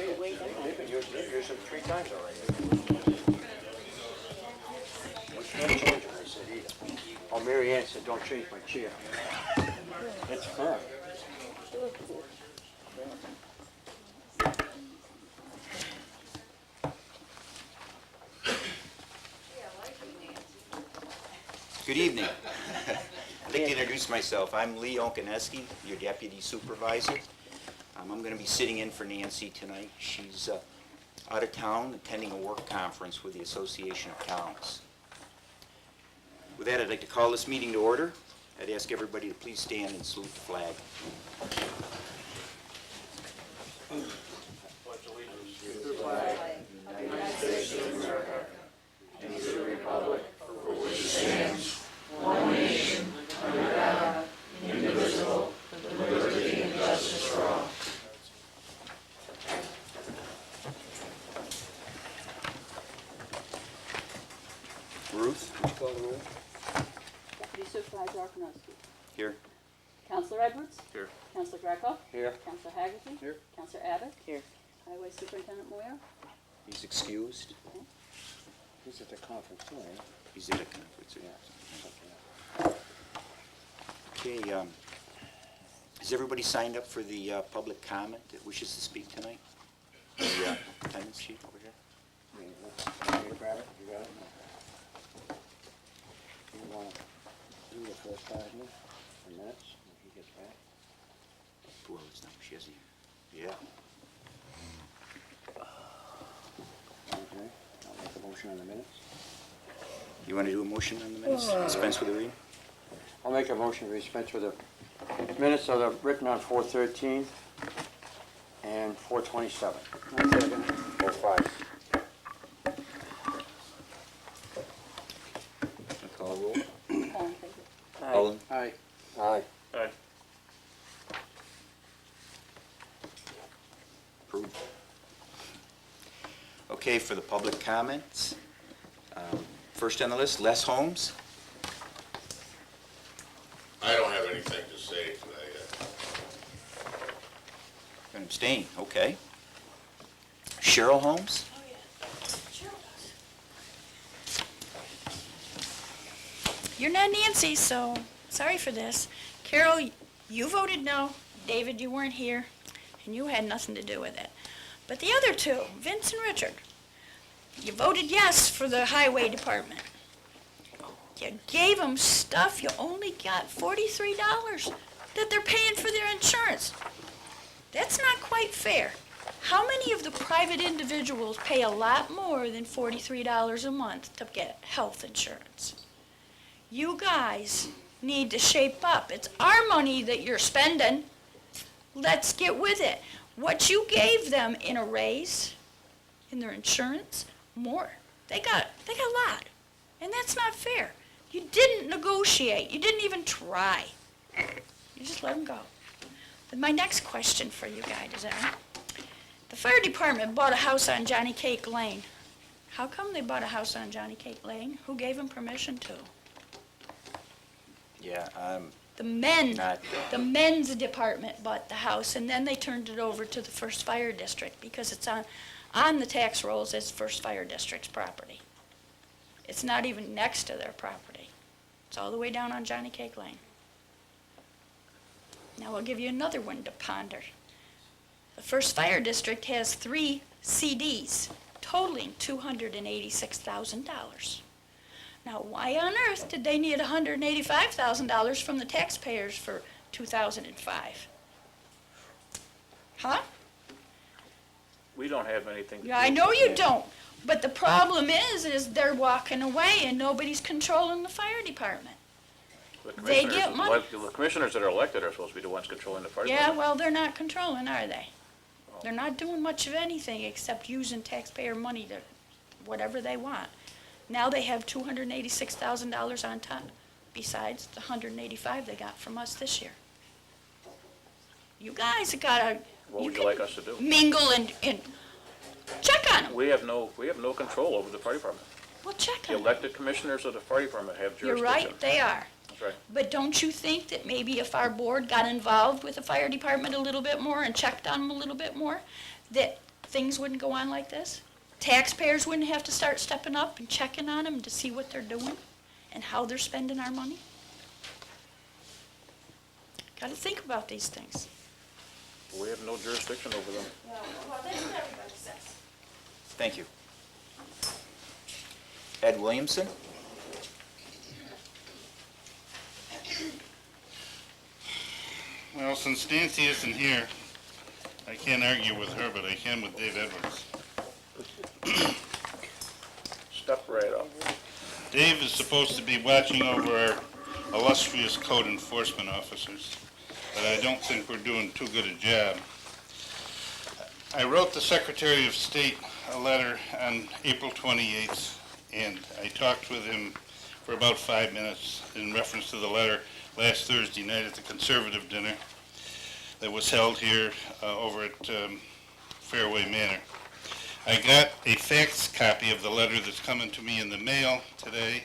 see it. They've been using it 3 times already. We can't change it, I said either. Oh, Mary Ann said, don't change my chair. It's firm. Good evening. I'd like to introduce myself. I'm Lee Onkaneski, your deputy supervisor. I'm going to be sitting in for Nancy tonight. She's out of town attending a work conference with the Association of Towns. With that, I'd like to call this meeting to order. I'd ask everybody to please stand and salute the flag. Pledge allegiance to the flag of the United States of America and to the republic for which it stands, one nation, under God, indivisible, with liberty and justice for all. Ruth, would you call the roll? Deputy Supervisor Arkanowski. Here. Counselor Edwards. Here. Counselor Greco. Here. Counselor Haggerty. Here. Counselor Abbott. Here. Highway Superintendent Moyer. He's excused. He's at the conference too, ain't He's at a conference. he? Okay, has everybody signed up for the public comment that wishes to speak tonight? The attendance sheet over here? You grab it? You got it? You want to do the first 5 minutes when he gets back? Well, it's not, she hasn't even, yeah. Okay, I'll make a motion on the minutes. You want to do a motion on the minutes? Dispense with the reading? I'll make a motion to dispense with the minutes of the written on 4/13 and 4/27. 4/5. Call roll. All in favor? All in? Aye. Aye. Aye. Approved. Okay, for the public comments, first on the list, Les Holmes. I don't have anything to say today. Going to abstain, okay. Cheryl Holmes. You're not Nancy, so sorry for this. Carol, you voted no. David, you weren't here, and you had nothing to do with it. But the other two, Vince and Richard, you voted yes for the highway department. You gave them stuff, you only got $43 that they're paying for their insurance. That's not quite fair. How many of the private individuals pay a lot more than $43 a month to get health insurance? You guys need to shape up. It's our money that you're spending. Let's get with it. What you gave them in a raise, in their insurance, more. They got a lot. And that's not fair. You didn't negotiate. You didn't even try. You just let them go. But my next question for you guys is, the fire department bought a house on Johnny Cake Lane. How come they bought a house on Johnny Cake Lane? Who gave them permission to? Yeah, The men, not, the men's department bought the house, and then they turned it over to the First Fire District because it's on the tax rolls as First Fire District's property. It's not even next to their property. It's all the way down on Johnny Cake Lane. Now I'll give you another one to ponder. The First Fire District has 3 CDs totaling $286,000. Now, why on earth did they need $185,000 from the taxpayers for 2005? Huh? We don't have anything to Yeah, I do know with you it. don't. But the problem is they're walking away and nobody's controlling the fire department. The They commissioners- get money. The commissioners that are elected are supposed to be the ones controlling the fire Yeah, department. well, they're not controlling, are they? They're not doing much of anything except using taxpayer money to whatever they want. Now they have $286,000 on top, besides the $185,000 they got from us this year. You guys have gotta, What you would you like us to do? mingle and check on them. We have no control over the fire department. Well, check The on them. elected commissioners of the fire department have You're jurisdiction. right, they are. That's right. But don't you think that maybe if our board got involved with the fire department a little bit more and checked on them a little bit more, that things wouldn't go on like this. Taxpayers wouldn't have to start stepping up and checking on them to see what they're doing and how they're spending our money. Got to think about these things. We have no jurisdiction over them. Well, that's what everybody says. Thank you. Ed Williamson? Well, since Nancy isn't here, I can't argue with her, but I can with Dave Edwards. Step right up. Dave is supposed to be watching over our illustrious code enforcement officers, but I don't think we're doing too good a job. I wrote the Secretary of State a letter on April 28th, and I talked with him for about 5 minutes in reference to the letter last Thursday night at the conservative dinner that was held here over at Fairway Manor. I got a fax copy of the letter that's coming to me in the mail today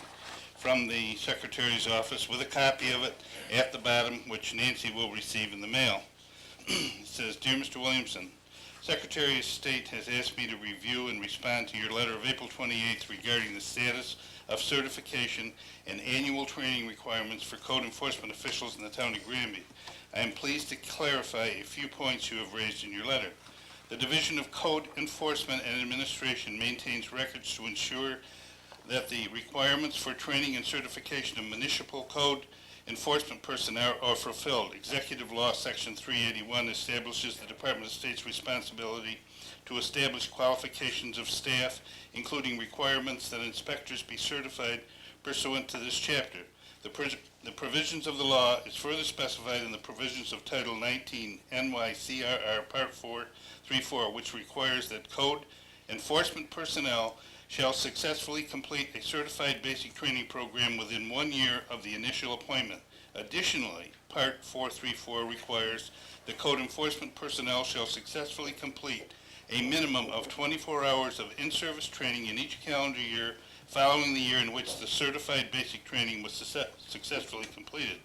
from the Secretary's office with a copy of it at the bottom, which Nancy will receive in the mail. It says, "Dear Mr. Williamson, Secretary of State has asked me to review and respond to your letter of April 28th regarding the status of certification and annual training requirements for code enforcement officials in the town of Granby. I am pleased to clarify a few points you have raised in your letter. The Division of Code Enforcement and Administration maintains records to ensure that the requirements for training and certification of municipal code enforcement personnel are fulfilled. Executive Law Section 381 establishes the Department of State's responsibility to establish qualifications of staff, including requirements that inspectors be certified pursuant to this chapter. The provisions of the law is further specified in the provisions of Title 19 NYCRR Part 434, which requires that code enforcement personnel shall successfully complete a certified basic training program within 1 year of the initial appointment. Additionally, Part 434 requires the code enforcement personnel shall successfully complete a minimum of 24 hours of in-service training in each calendar year following the year in which the certified basic training was successfully completed.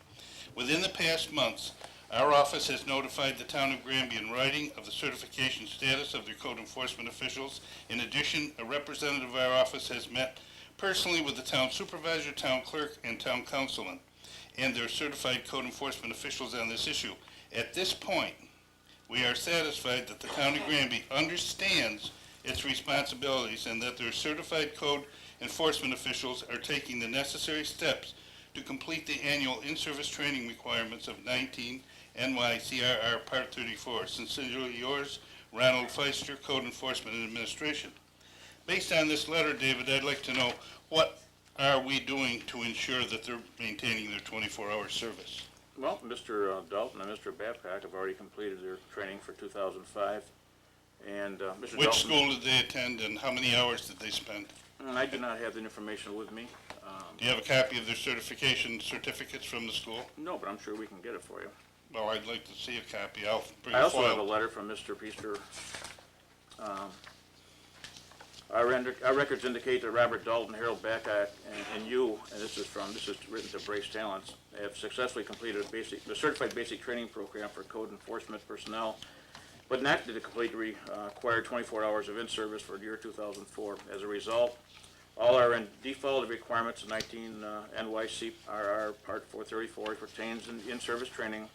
Within the past months, our office has notified the town of Granby in writing of the certification status of their code enforcement officials. In addition, a representative of our office has met personally with the town supervisor, town clerk, and town councilman and their certified code enforcement officials on this issue. At this point, we are satisfied that the town of Granby understands its responsibilities and that their certified code enforcement officials are taking the necessary steps to complete the annual in-service training requirements of 19 NYCRR Part 34. Sincerely yours, Ronald Feister, Code Enforcement and Administration. Based on this letter, David, I'd like to know what are we doing to ensure that they're maintaining their 24-hour service? Well, Mr. Dalton and Mr. Babcock have already completed their training for 2005. And Mr. Which Dalton, school did they attend and how many hours did they spend? I do not have the information with me. Do you have a copy of their certification certificates from the school? No, but I'm sure we can get it for you. Well, I'd like to see a copy. I'll bring I a also have a file. letter from Mr. Peaster. Our records indicate that Robert Dalton, Harold Babcock, and you, and this is written to Brace Talents, have successfully completed the certified basic training program for code enforcement personnel, but not to complete the required 24 hours of in-service for the year 2004. As a result, all our default requirements of 19 NYCRR Part 434 pertains in-service training.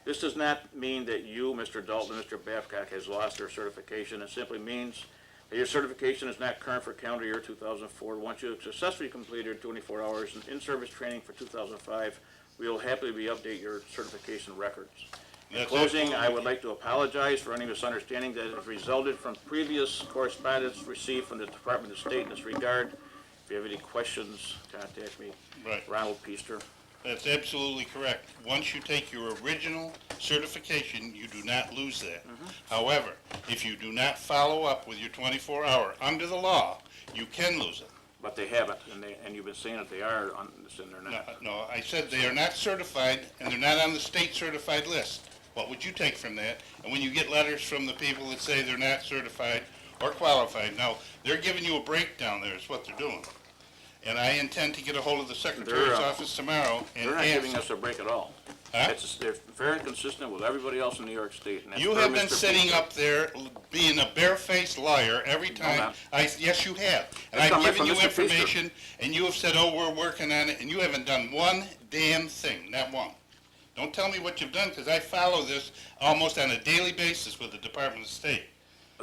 This does not mean that you, Mr. Dalton, and Mr. Babcock has lost their certification. It simply means that your certification is not current for calendar year 2004. Once you have successfully completed 24 hours in-service training for 2005, we will happily update your certification records. In That's closing, absolutely- I would like to apologize for any misunderstanding that has resulted from previous correspondence received from the Department of State in this regard. If you have any questions, contact me. Right. Ronald Peaster. That's absolutely correct. Once you take your original certification, you do not lose that. However, if you do not follow up with your 24-hour under the law, you can lose it. But they haven't, and you've been saying that they are on this, and they're not. No, I said they are not certified, and they're not on the state certified list. What would you take from that? And when you get letters from the people that say they're not certified or qualified, now, they're giving you a breakdown there is what they're doing. And I intend to get a hold of the Secretary's They're, office tomorrow and They're not giving ask. us a break at all. Huh? They're fair and consistent with everybody else in New York State. And that's You per have been Mr. sitting Peter. up there being a barefaced liar every time. not. Yes, you have. And That's I've coming given from you Mr. Pfister. information, and you have said, oh, we're working on it, and you haven't done one damn thing, not one. Don't tell me what you've done, because I follow this almost on a daily basis with the Department of State.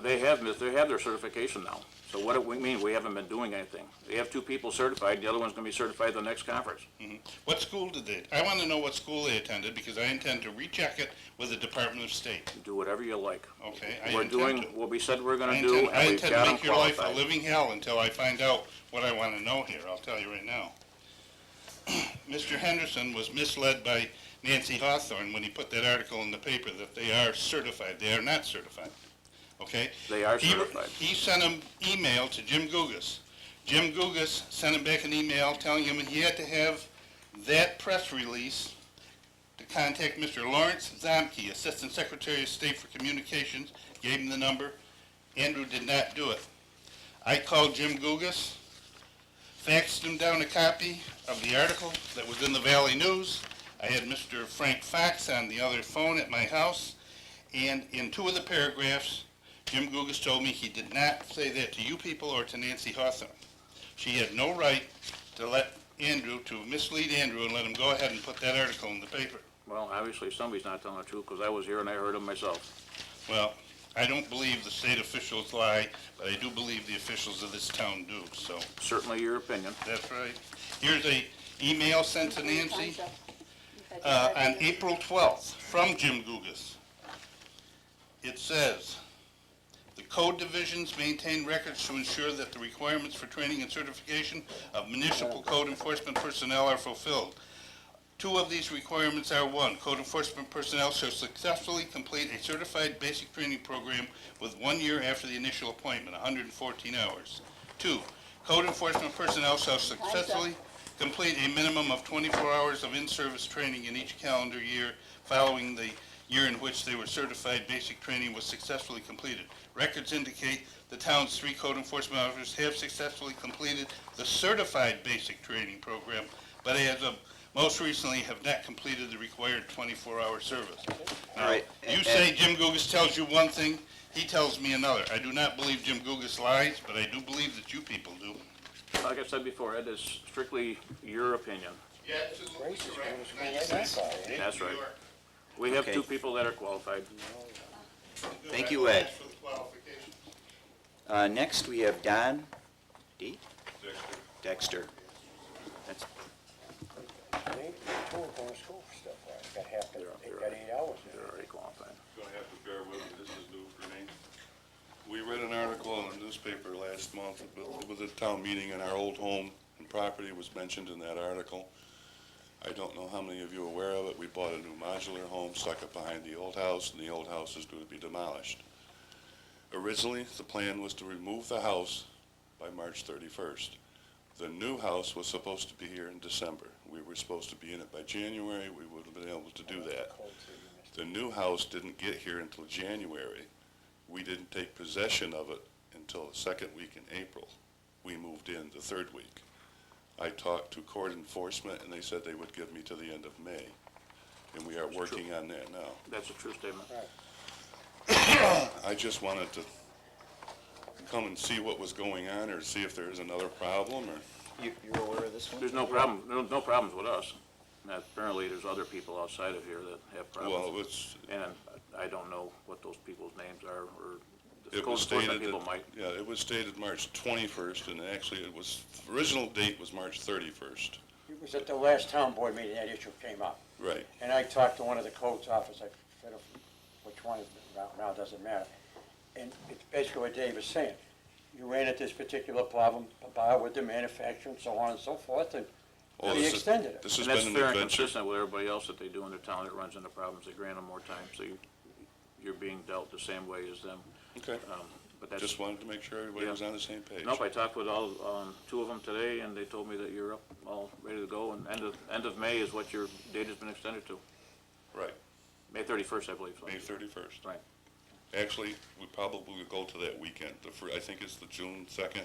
They have their certification now. So what do we mean? We haven't been doing anything. They have 2 people certified. The other one's going to be certified at the next conference. What school did they, I want to know what school they attended, because I intend to recheck it with the Department of State. Do whatever you like. Okay, I We're intend doing to. what we said we're I going to do, intend, I and we've intend to got them make your life a qualified. living hell until I find out what I want to know here, I'll tell you right now. Mr. Henderson was misled by Nancy Hawthorne when he put that article in the paper that they are certified. They are not certified, okay? They are He- certified. He sent an email to Jim Gugas. Jim Gugas sent him back an email telling him he had to have that press release to contact Mr. Lawrence Zomke, Assistant Secretary of State for Communications, gave him the number. Andrew did not do it. I called Jim Gugas, faxed him down a copy of the article that was in the Valley News. I had Mr. Frank Fox on the other phone at my house, and in 2 of the paragraphs, Jim Gugas told me he did not say that to you people or to Nancy Hawthorne. She had no right to mislead Andrew and let him go ahead and put that article in the paper. Well, obviously, somebody's not telling the truth, because I was here and I heard them myself. Well, I don't believe the state officials lie, but I do believe the officials of this town do, so Certainly your opinion. that's right. Here's a email sent to Nancy. Time's up. You've had your On 5 minutes. April 12th, from Jim Gugas. It says, "The code divisions maintain records to ensure that the requirements for training and certification of municipal code enforcement personnel are fulfilled. 2 of these requirements are: 1, code enforcement personnel shall successfully complete a certified basic training program with 1 year after the initial appointment, 114 hours. 2, code enforcement personnel shall successfully complete a minimum of 24 hours of in-service training in each calendar year following the year in which they were certified basic training was successfully completed. Records indicate the town's 3 code enforcement officers have successfully completed the certified basic training program, but as of most recently have not completed the required 24-hour service." All right, You and- say Jim Gugas tells you one thing, he tells me another. I do not believe Jim Gugas lies, but I do believe that you people do. Like I said before, Ed, is strictly your opinion. Yeah, absolutely correct. That's right. We have Okay. 2 people that are qualified. Thank you, Ed. For the qualifications. Next, we have Don D. Dexter. That's, They told going to school for stuff, right? Got half, they got 8 hours. They're already qualified. Gonna have to bear with me, this is new for me. We read an article in the newspaper last month, it was a town meeting, and our old home and property was mentioned in that article. I don't know how many of you are aware of it, we bought a new modular home, stuck it behind the old house, and the old house is due to be demolished. Originally, the plan was to remove the house by March 31st. The new house was supposed to be here in December. We were supposed to be in it by January, we would have been able to do that. The new house didn't get here until January. We didn't take possession of it until the 2nd week in April. We moved in the 3rd week. I talked to court enforcement, and they said they would give me to the end of May. And we are working on that now. That's a true statement. I just wanted to come and see what was going on, or see if there is another problem, or... you're aware of this one? There's no problem, no problems with us. Now, apparently, there's other people outside of here that have Well, problems. it's, And I don't know what those people's names are, or the it code was enforcement stated people that, might. yeah, it was stated March 21st, and actually it was, the original date was March 31st. It was at the last town board meeting that issue came up. Right. And I talked to one of the codes officers, I forget which one, now it doesn't matter. And it's basically what Dave is saying. You ran into this particular problem with the manufacturer and so on and so forth, and Well, we this is- extended it. This has And that's been fair an and adventure. consistent with everybody else that they do in their town that runs into problems. They grant them more time, so you're being dealt the same way as them. Okay, But that's, just wanted to make sure everybody Yeah. was on the same page. nope, I talked with all, 2 of them today, and they told me that you're up, all ready to go, and end of May is what your date has been extended to. Right, May 31st, I believe. so. May 31st. Right. Actually, we probably would go to that weekend. I think it's the June 2nd.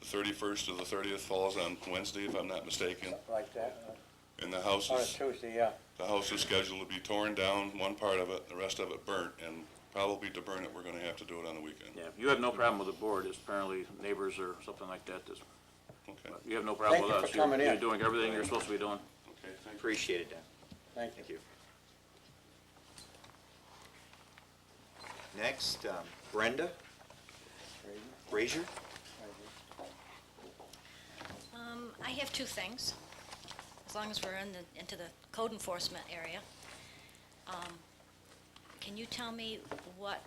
The 31st or the 30th falls on Wednesday, if I'm not mistaken. Something like that. And the house On a is, Tuesday, yeah. the house is scheduled to be torn down, one part of it, the rest of it burnt, and probably to burn it, we're gonna have to do it on the weekend. Yeah, you have no problem with the board, it's apparently neighbors or something like that, Okay, you have no problem with Thank you us. for coming You're in. doing everything you're supposed to be doing. okay, thank you. Appreciate it, Dan. Thank you. Thank you. Next, Brenda Brazier. I have two things, as long as we're into the code enforcement area. Can you tell me what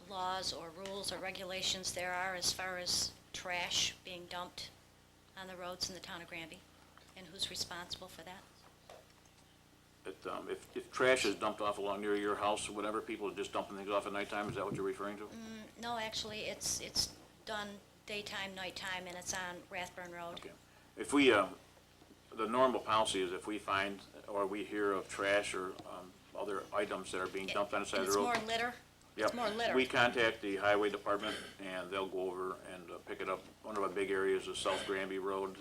laws or rules or regulations there are as far as trash being dumped on the roads in the town of Granby? And who's responsible for that? If trash is dumped off along near your house or whatever, people are just dumping things off at nighttime, is that what you're referring to? No, actually, it's done daytime, nighttime, and it's on Rathburn Road. Okay. If we, the normal policy is if we find or we hear of trash or other items that are being dumped on the side And of the road. it's more litter? Yep. It's more litter. We contact the highway department and they'll go over and pick it up. One of our big areas is South Granby Road,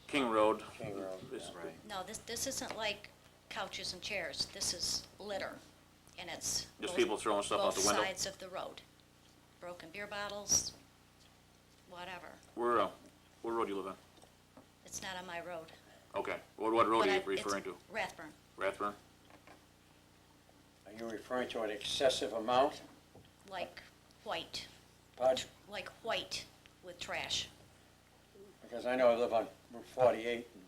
King Road. King Road, It's- Right. No, this isn't like couches and chairs. This is litter, and it's Just both- people throwing stuff out the window? Both sides of the road. Broken beer bottles, whatever. What road do you live on? It's not on my road. Okay, what road But are you it's referring to? Rathburn. Rathburn? Are you referring to an excessive amount? Like white, Pardon? like white with trash. Because I know I live on Route 48, and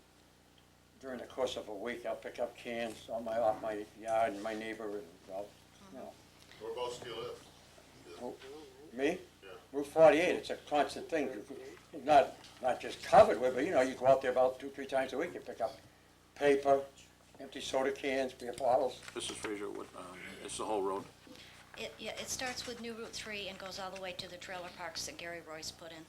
during the course of a week, I'll pick up cans off my yard and my neighbor, and I'll, you know. Whereabouts do you live? Me? Yeah. Route 48, it's a constant thing. Not just covered with, but you know, you go out there about 2-3 times a week, you pick up paper, empty soda cans, beer bottles. Mrs. Frazier, it's the whole road. It starts with New Route 3 and goes all the way to the trailer parks that Gary Royce put in.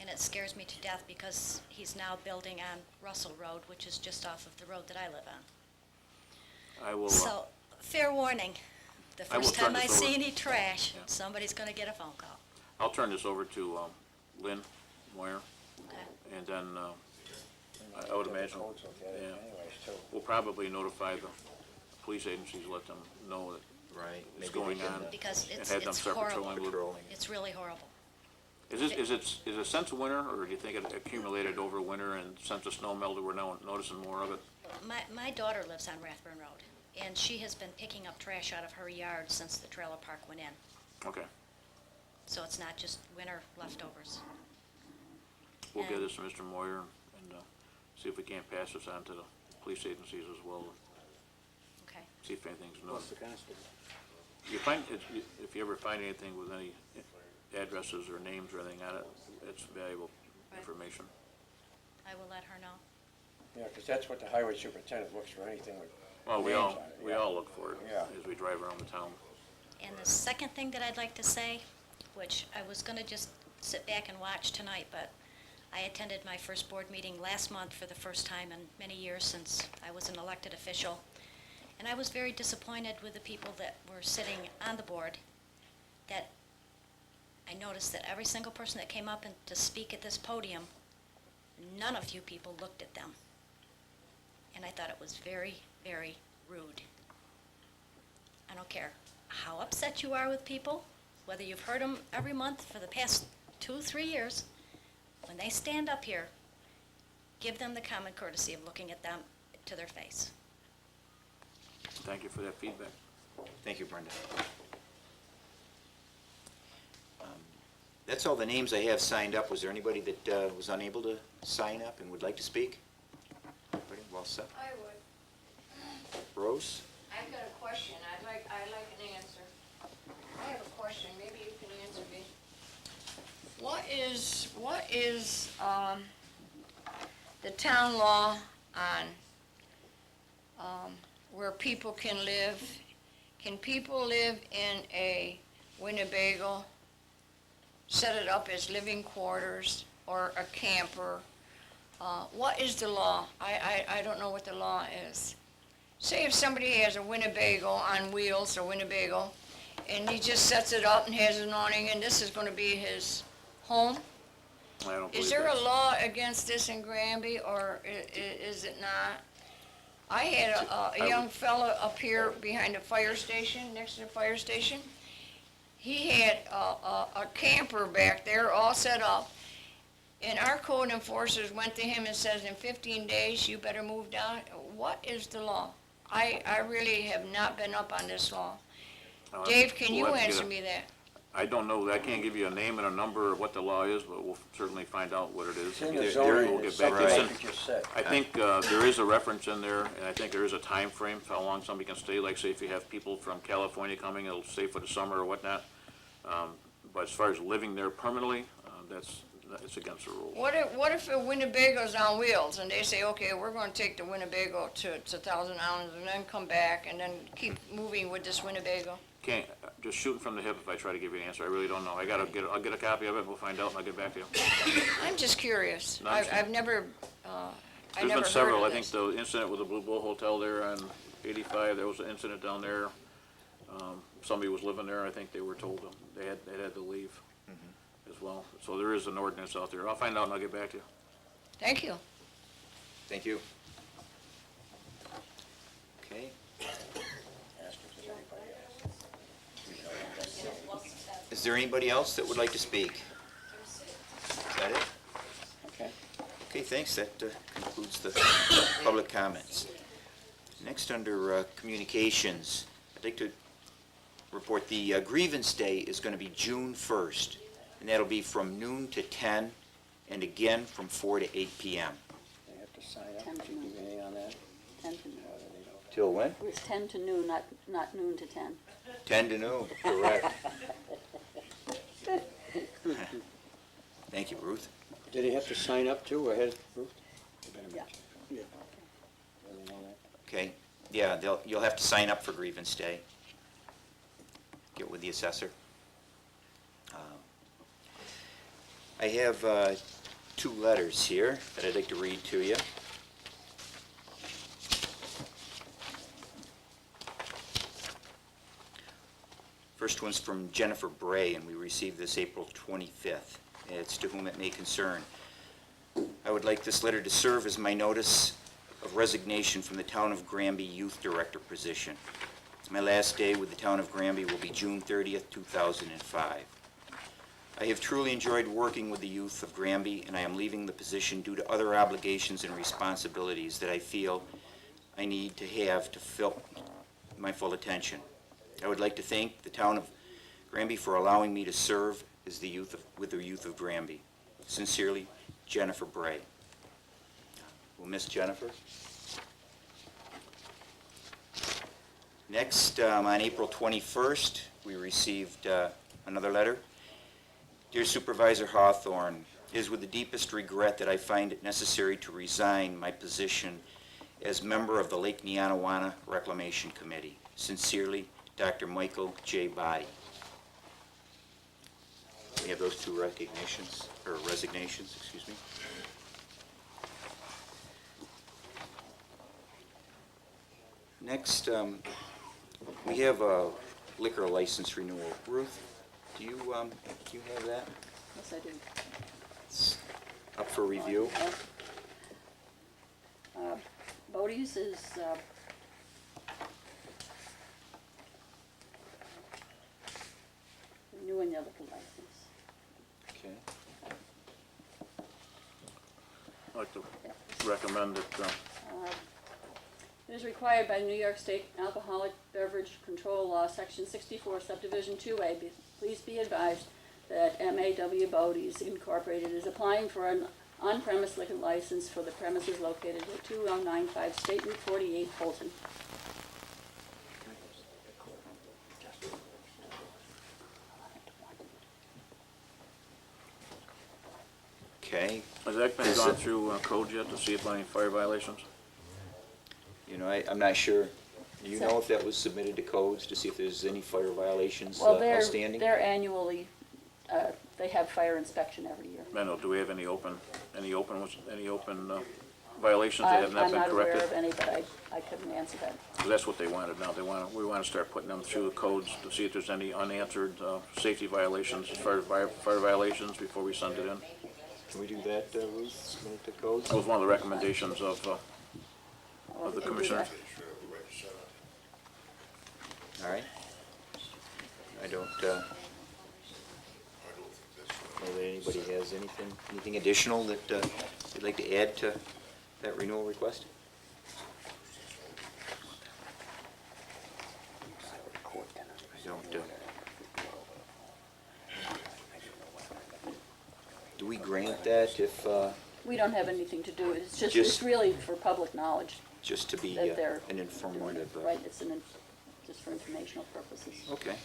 And it scares me to death because he's now building on Russell Road, which is just off of the road that I live on. I will, So, fair warning, the I will first turn time I this over. see any trash, Yeah. somebody's gonna get a phone call. I'll turn this over to Lynn Moyer, Okay. and then I would imagine, Codes will get it yeah. anyways, too. We'll probably notify the police agencies, let them know that Right. it's Maybe going they can, on. Because And it's have them start horrible. patrolling. patrolling. It's really horrible. Is it since the winter, or do you think it accumulated over winter, and since the snow melted, we're now noticing more of it? My daughter lives on Rathburn Road, and she has been picking up trash out of her yard since the trailer park went in. Okay, So it's not just winter leftovers. we'll get this to Mr. Moyer and see if we can't pass this on to the police agencies as well, Okay. see if anything's known. What's the constable? If you ever find anything with any addresses or names or anything on it, it's valuable Right. information. I will let her know. Yeah, because that's what the highway superintendent looks for, anything with Well, we names all, on it, we yeah. all look for it Yeah. as we drive around the town. And the second thing that I'd like to say, which I was gonna just sit back and watch tonight, but I attended my first board meeting last month for the first time in many years since I was an elected official. And I was very disappointed with the people that were sitting on the board, that I noticed that every single person that came up and to speak at this podium, none of you people looked at them. And I thought it was very, very rude. I don't care how upset you are with people, whether you've heard them every month for the past 2-3 years, when they stand up here, give them the common courtesy of looking at them to their face. Thank you for that feedback. Thank you, Brenda. That's all the names I have signed up. Was there anybody that was unable to sign up and would like to speak? Everybody, well set. I would. Rose? I've got a question. I'd like an answer. I have a question. Maybe you can answer me. What is the town law on, where people can live? Can people live in a Winnebago, set it up as living quarters, or a camper? What is the law? I don't know what the law is. Say if somebody has a Winnebago on wheels, or Winnebago, and he just sets it up and has an awning, and this is gonna be his home, I don't believe Is there a that's- law against this in Granby, or is it not? I had a young fella up here behind the fire station, next to the fire station. He had a camper back there all set up, and our code enforcers went to him and says, in 15 days, you better move down. What is the law? I really have not been up on this law. Dave, can you we'll have to get answer a- me that? I don't know, I can't give you a name and a number of what the law is, but we'll certainly find out what it is. It's in We'll the get zoning, back it's to you. something It's like in- you just said. I think there is a reference in there, and I think there is a time frame for how long somebody can stay, like say if you have people from California coming, it'll stay for the summer or whatnot. But as far as living there permanently, it's against the rules. What if a Winnebago's on wheels, and they say, okay, we're gonna take the Winnebago to Thousand Islands, and then come back, and then keep moving with this Winnebago? Can't, just shooting from the hip if I try to give you an answer, I really don't know. I'll get a copy of it, we'll find out, and I'll get back to you. I'm just curious. No, I understand. I've never, I There's never been several, heard I of think this. the incident with the Blue Bull Hotel there on 85, there was an incident down there. Somebody was living there, I think they were told them, they had to leave as well. So there is an ordinance out there. I'll find out and I'll get back to you. Thank you. Thank you. Okay. Ask if there's anybody else. Is there anybody else that would like to speak? Is that it? Okay. Okay, thanks. That concludes the public comments. Next, under communications, I'd like to report the grievance day is going to be June 1st, and that'll be from noon to 10, and again from 4 to 8 p.m. They have to sign up, do you do anything on that? 10 to noon. Till when? It was 10 to noon, not noon to 10. 10 to noon, correct. Thank you, Ruth. Did he have to sign up too, ahead, Ruth? Yeah. Really know that? Okay, yeah, you'll have to sign up for grievance day. Get with the assessor. I have 2 letters here that I'd like to read to you. First one's from Jennifer Bray, and we received this April 25th. It's to whom it may concern. I would like this letter to serve as my notice of resignation from the Town of Granby Youth Director position. My last day with the Town of Granby will be June 30th, 2005. I have truly enjoyed working with the youth of Granby, and I am leaving the position due to other obligations and responsibilities that I feel I need to have to fill my full attention. I would like to thank the Town of Granby for allowing me to serve as with the youth of Granby. Sincerely, Jennifer Bray. We'll miss Jennifer. Next, on April 21st, we received another letter. Dear Supervisor Hawthorne, it is with the deepest regret that I find it necessary to resign my position as member of the Lake Neonawana Reclamation Committee. Sincerely, Dr. Michael J. Boadr. We have those 2 resignations. Excuse me. Next, we have a liquor license renewal. Ruth, do you have that? Yes, I do. It's up for review. Boadr's is, renewing their liquor license. Okay. I'd like to recommend that, It is required by New York State Alcoholic Beverage Control Law, Section 64, Subdivision 2A. Please be advised that MAW Boadr's Incorporated is applying for an on-premise liquor license for the premises located at 2095 State Route 48, Holton. Okay. has that been Is gone it- through code yet to see if any fire violations? You know, I'm not sure. Do you know if that was submitted to codes to see if there's any fire violations Well, outstanding? they're annually, they have fire inspection every year. Mano, do we have any open violations that have not I'm been not aware corrected? of any, but I couldn't answer that. 'Cause that's what they wanted now. We want to start putting them through the codes to see if there's any unanswered safety violations, as far as fire violations before we send it in. Can we do that, Ruth, minute to codes? That was one of the recommendations of the We can do commissioner. that. All right. I don't, know that anybody has anything additional that you'd like to add to that renewal request? I don't, do we grant that if, We don't have anything to do with it. It's just, Just- it's really for public knowledge. just to be That they're an informative? Right, it's just for informational purposes. Okay.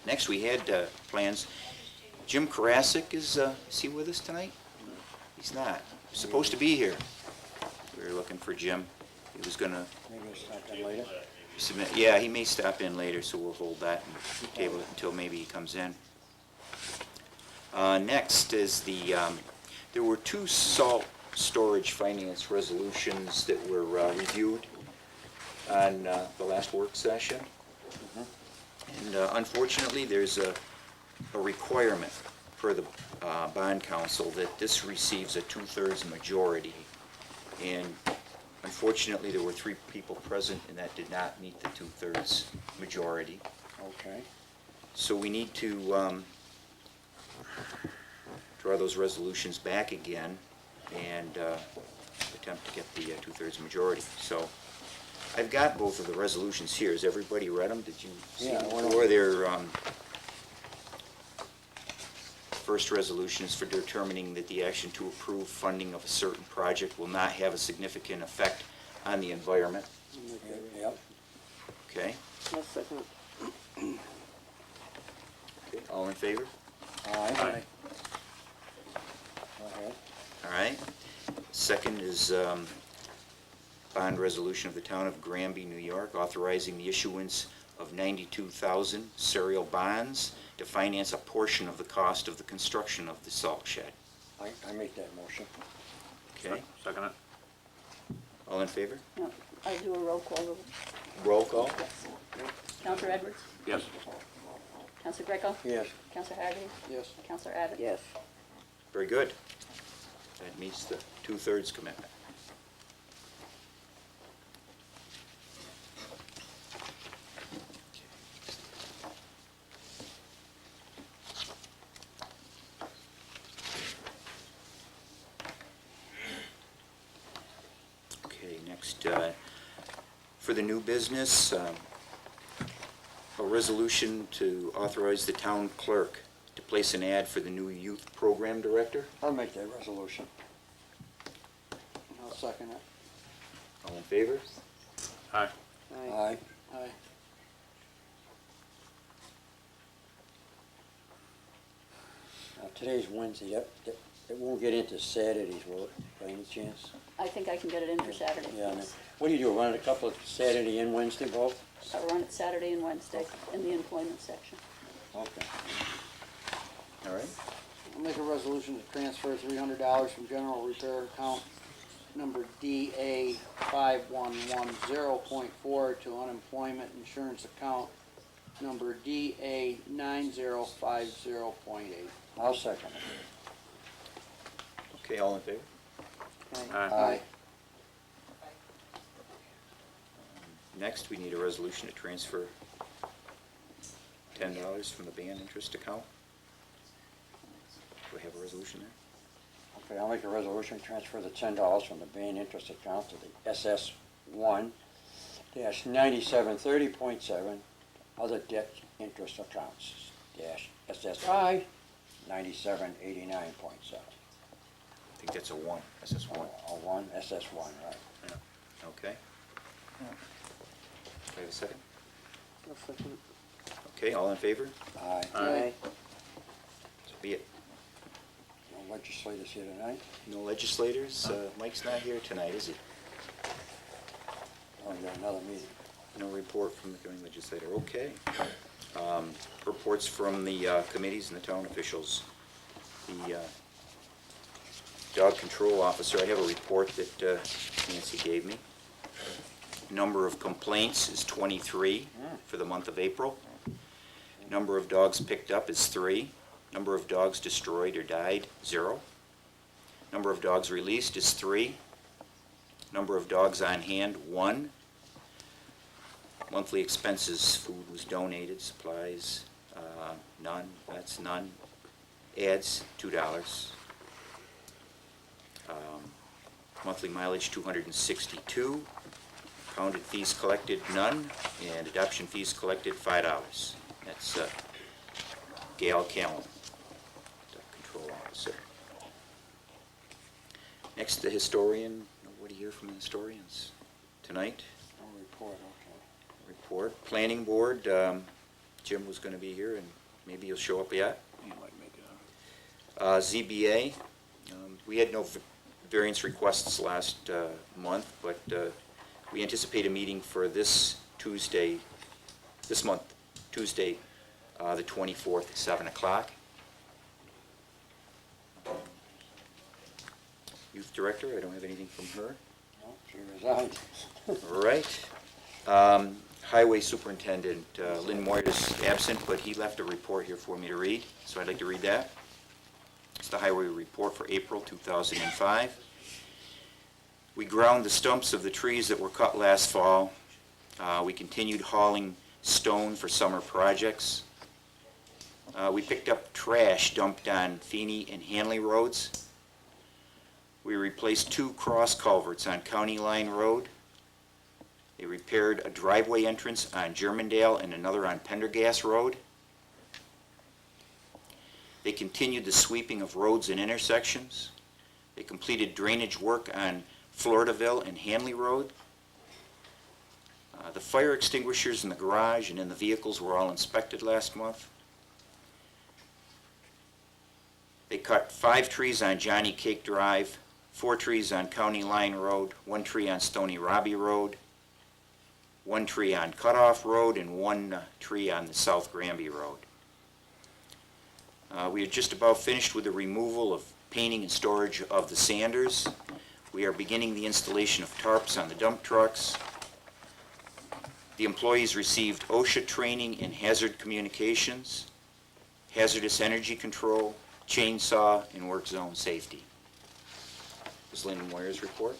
Next, we had plans. Jim Karasik, is he with us tonight? He's not. He's supposed to be here. We were looking for Jim. He was gonna Maybe we'll start that later. submit, yeah, he may stop in later, so we'll hold that and table it until maybe he comes in. Next is there were two salt storage finance resolutions that were reviewed on the last work session. And unfortunately, there's a requirement for the bond council that this receives a 2/3 majority. And unfortunately, there were 3 people present, and that did not meet the 2/3 majority. Okay. So we need to draw those resolutions back again and attempt to get the 2/3 majority. So I've got both of the resolutions here. Has everybody read them? Did you see Yeah, them? I went Or their first resolution is for determining that the action to approve funding of a certain project will not have a significant effect on the environment. Yep. Okay? Yes, second. Okay. All in favor? Aye. Go ahead. All right. Second is bond resolution of the town of Granby, New York, authorizing the issuance of 92,000 serial bonds to finance a portion of the cost of the construction of the salt shed. I make that motion. Okay? Second it. All in favor? No, I do a roll call. Roll call? Yes. Counselor Edwards? Yes. Counselor Greco? Yes. Counselor Hagerty? Yes. Counselor Abbott? Yes. Very good. That meets the 2/3 commitment. Okay, next, for the new business, a resolution to authorize the town clerk to place an ad for the new youth program director. I'll make that resolution. I'll second it. All in favor? Aye. Aye. Aye. Now, today's Wednesday, it won't get into Saturdays, will it, by any chance? I think I can get it in for Saturday. Yeah, I know. What do you do, run it a couple of Saturday and Wednesday both? I run it Saturday and Wednesday in the employment section. Okay. All right. I'll make a resolution to transfer $300 from general repair account number DA 5110.4 to unemployment insurance account number DA 9050.8. I'll second it. Okay, all in favor? Aye. Next, we need a resolution to transfer $10 from the band interest account. Do we have a resolution there? Okay, I'll make a resolution, to transfer the $10 from the band interest account to the SS1-9730.7, other debt interest accounts, SSI 9789.7. I think that's a 1, SS1. SS1, right. Okay. Do we have a second? Okay, all in favor? Aye. Aye. So be it. No legislators here tonight? No legislators? Mike's not here tonight, is he? Oh, we got another meeting. No report from the county legislator. Okay. Reports from the committees and the town officials. The dog control officer, I have a report that Nancy gave me. Number of complaints is 23 for the month of April. Number of dogs picked up is 3. Number of dogs destroyed or died, 0. Number of dogs released is 3. Number of dogs on hand, 1. Monthly expenses, food was donated, supplies, none, that's none. Ads, $2. Monthly mileage, 262. Pounded fees collected, none. And adoption fees collected, $5. That's Gail Callen, the control officer. Next, the historian. What do you hear from the historians tonight? No report, okay. Report. Planning board, Jim was going to be here, and maybe he'll show up yet. You might make it ZBA, we had no variance requests last month, but we anticipate a meeting for this month, Tuesday, the 24th at 7 o'clock. Youth Director, I don't have anything from her. No, she resigned. All right. Highway Superintendent, Lynn Moyer is absent, but he left a report here for me to read, so I'd like to read that. It's the highway report for April 2005. We ground the stumps of the trees that were cut last fall. We continued hauling stone for summer projects. We picked up trash dumped on Feeney and Hanley roads. We replaced 2 cross culverts on County Line Road. They repaired a driveway entrance on Germandale and another on Pendergast Road. They continued the sweeping of roads and intersections. They completed drainage work on Floridaville and Hanley Road. The fire extinguishers in the garage and in the vehicles were all inspected last month. They cut 5 trees on Johnny Cake Drive, 4 trees on County Line Road, 1 tree on Stony Robbie Road, 1 tree on Cutoff Road, and 1 tree on the South Granby Road. We are just about finished with the removal of painting and storage of the sanders. We are beginning the installation of tarps on the dump trucks. The employees received OSHA training in hazard communications, hazardous energy control, chainsaw, and work zone safety. This is Lynn Moyer's report.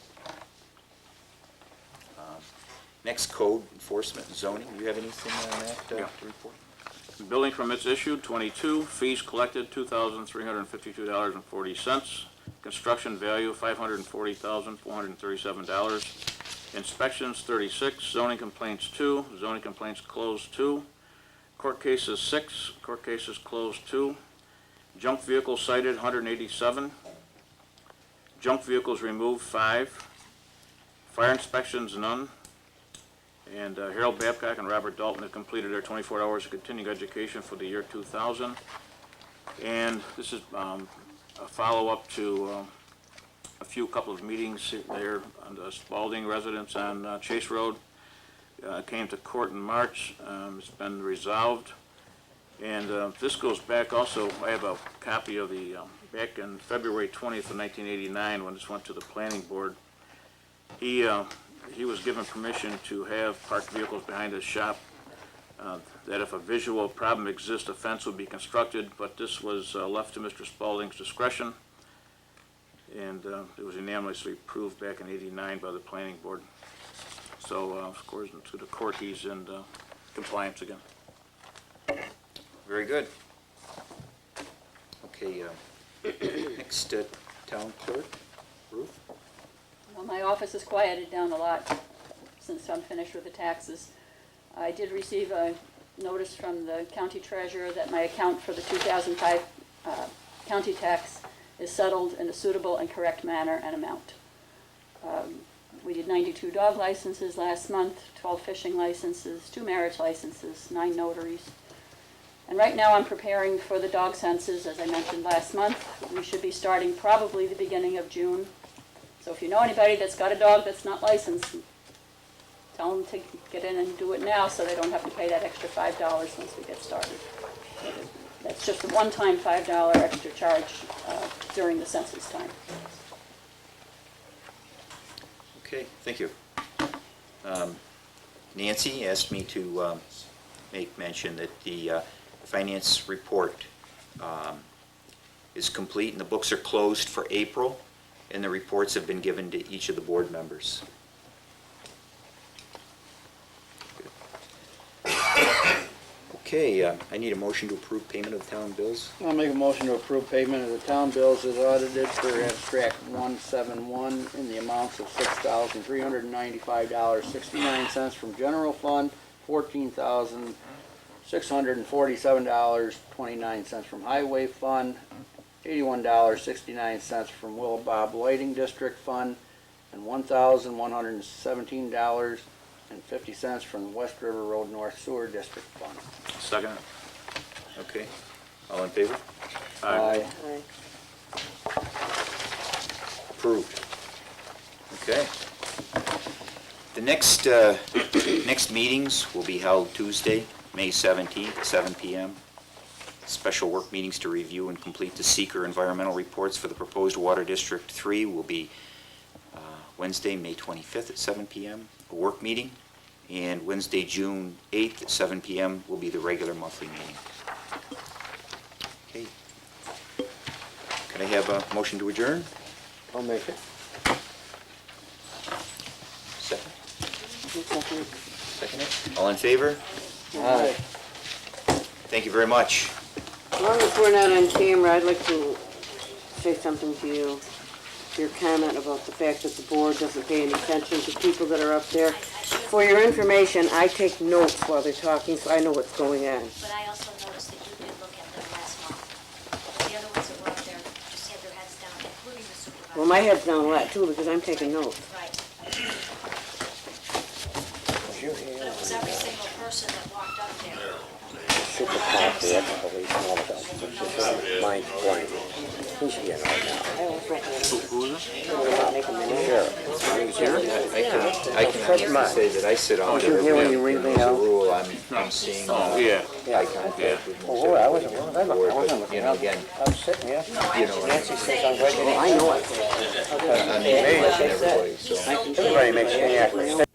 Next, code enforcement and zoning. Do you have anything on that to report? Building permits issued, 22. Fees collected, $2,352.40. Construction value, $540,437. Inspections, 36. Zoning complaints, 2. Zoning complaints closed, 2. Court cases, 6. Court cases closed, 2. Junk vehicles cited, 187. Junk vehicles removed, 5. Fire inspections, none. And Harold Babcock and Robert Dalton have completed their 24 hours of continuing education for the year 2000. And this is a follow-up to a couple of meetings there on the Spalding residence on Chase Road. Came to court in March. It's been resolved. And this goes back also, I have a copy of the, back in February 20th of 1989 when this went to the planning board. He was given permission to have parked vehicles behind his shop, that if a visual problem exists, a fence would be constructed, but this was left to Mr. Spalding's discretion, and it was unanimously approved back in '89 by the planning board. So, of course, to the court, he's in compliance again. Very good. Okay, next, town clerk, Ruth. Well, my office has quieted down a lot since I'm finished with the taxes. I did receive a notice from the county treasurer that my account for the 2005 county tax is settled in a suitable and correct manner and amount. We did 92 dog licenses last month, 12 fishing licenses, 2 marriage licenses, 9 notaries. And right now I'm preparing for the dog census, as I mentioned last month. We should be starting probably the beginning of June. So if you know anybody that's got a dog that's not licensed, tell them to get in and do it now so they don't have to pay that extra $5 once we get started. That's just a one-time $5 extra charge during the census time. Okay, thank you. Nancy asked me to make mention that the finance report is complete, and the books are closed for April, and the reports have been given to each of the board members. Okay, I need a motion to approve payment of town bills. I'll make a motion to approve payment of the town bills as audited for abstract 171 in the amounts of $6,395.69 from general fund, $14,647.29 from highway fund, $81.69 from Will Bob Lighting District Fund, and $1,117.50 from the West River Road North Sewer District Fund. Second. Okay, all in favor? Aye. Approved. Okay. The next, next meetings will be held Tuesday, May 17th, at 7 p.m. Special work meetings to review and complete the seeker environmental reports for the proposed Water District 3 will be Wednesday, May 25th at 7 p.m., a work meeting, and Wednesday, June 8th at 7 p.m. will be the regular monthly meeting. Okay. Can I have a motion to adjourn? I'll make it. Second? Second it? All in favor? Aye. Thank you very much. As long as we're not on camera, I'd like to say something to you. Your comment about the fact that the board doesn't pay any attention to people that are up there. For your information, I take notes while they're talking, so I know what's going on. But I also noticed that you did look at them last month. The other ones that were up there just had their heads down, including the supervisor. Well, my head's down a lot too, because I'm taking notes. Right. But it was every single person that walked up there. Super coffee, that's a police officer. Mine's blank. He's here right now. I always write notes. Who is it? Make them in there. I can honestly say that I sit on you hear when you read me As a out? rule, I'm seeing Oh, yeah. eye contact with most Oh, I wasn't, everybody on I the board, wasn't but, looking. you know, again, I was sitting here. you know, Nancy says I'm glad you didn't. I know it. on the age and everybody, so. Everybody makes me act like